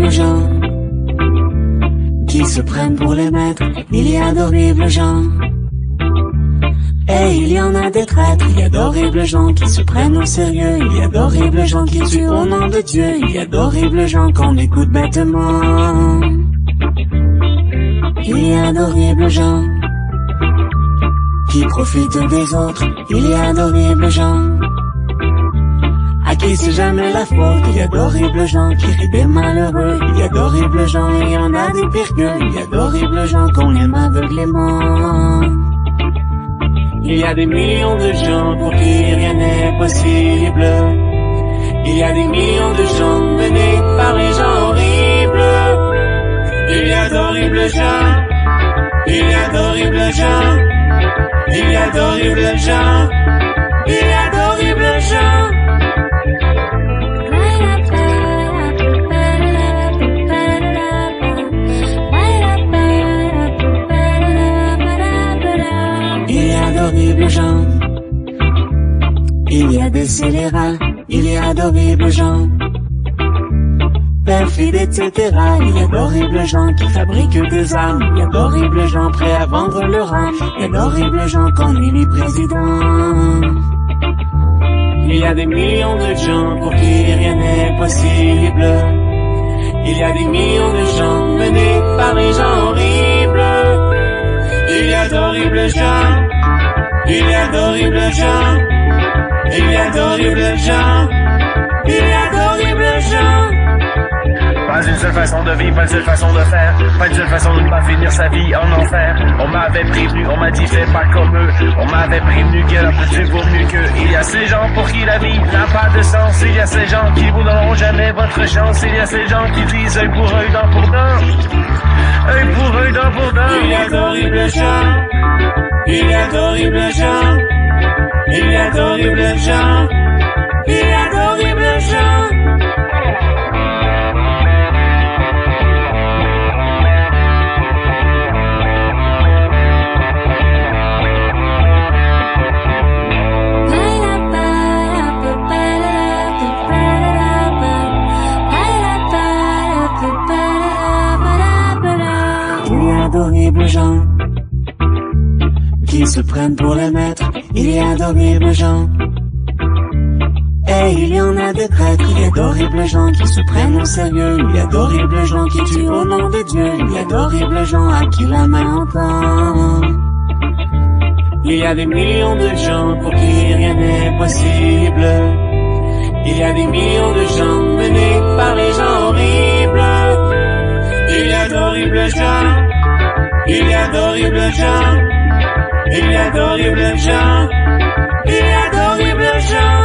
Gens qui se prennent pour les maîtres, il y a d'horribles gens. Et il y en a des traîtres, il y a d'horribles gens qui se prennent au sérieux, il y a d'horribles gens qui tuent au nom de Dieu, il y a d'horribles gens qu'on écoute bêtement. Il y a d'horribles gens qui profitent des autres, il y a d'horribles gens à qui c'est jamais la faute. Il y a d'horribles gens qui rient des malheureux, il y a d'horribles gens et il y en a des pires qu'eux, il y a d'horribles gens qu'on aime aveuglément. Il y a des millions de gens pour qui rien n'est possible. Il y a des millions de gens menés par les gens horribles. Il y a d'horribles gens, il y a d'horribles gens, il y a d'horribles gens, il y a d'horribles gens. D'horribles gens, il y a des scélérats, il y a d'horribles gens, perfides etc. Il y a d'horribles gens qui fabriquent des armes, il y a d'horribles gens prêts à vendre leur âme, il y a d'horribles gens qu'on élit président. Il y a des millions de gens pour qui rien n'est possible. Il y a des millions de gens menés par les gens horribles. Il y a d'horribles gens, il y a d'horribles gens, il y a d'horribles gens, il y a d'horribles gens. Pas une seule façon de vivre, pas une seule façon de faire, pas une seule façon de ne pas finir sa vie en enfer. On m'avait prévenu, on m'a dit fais pas comme eux. On m'avait prévenu que la petite vaut mieux qu'eux. Il y a ces gens pour qui la vie n'a pas de sens. Il y a ces gens qui vous donneront jamais votre chance. Il y a ces gens qui disent œil pour œil, dent pour dent. Œil pour œil, dent pour dent. Il y a d'horribles gens, il y a d'horribles gens, il y a d'horribles gens, il y a d'horribles gens. D'horribles gens qui se prennent pour les maîtres, il y a d'horribles gens. Et il y en a des traîtres, il y a d'horribles gens qui se prennent au sérieux, il y a d'horribles gens qui tuent au nom de Dieu, il y a d'horribles gens à qui la main entend. Il y a des millions de gens pour qui rien n'est possible. Il y a des millions de gens menés par les gens horribles. Il y a d'horribles gens, il y a d'horribles gens, il y a d'horribles gens, il y a d'horribles gens.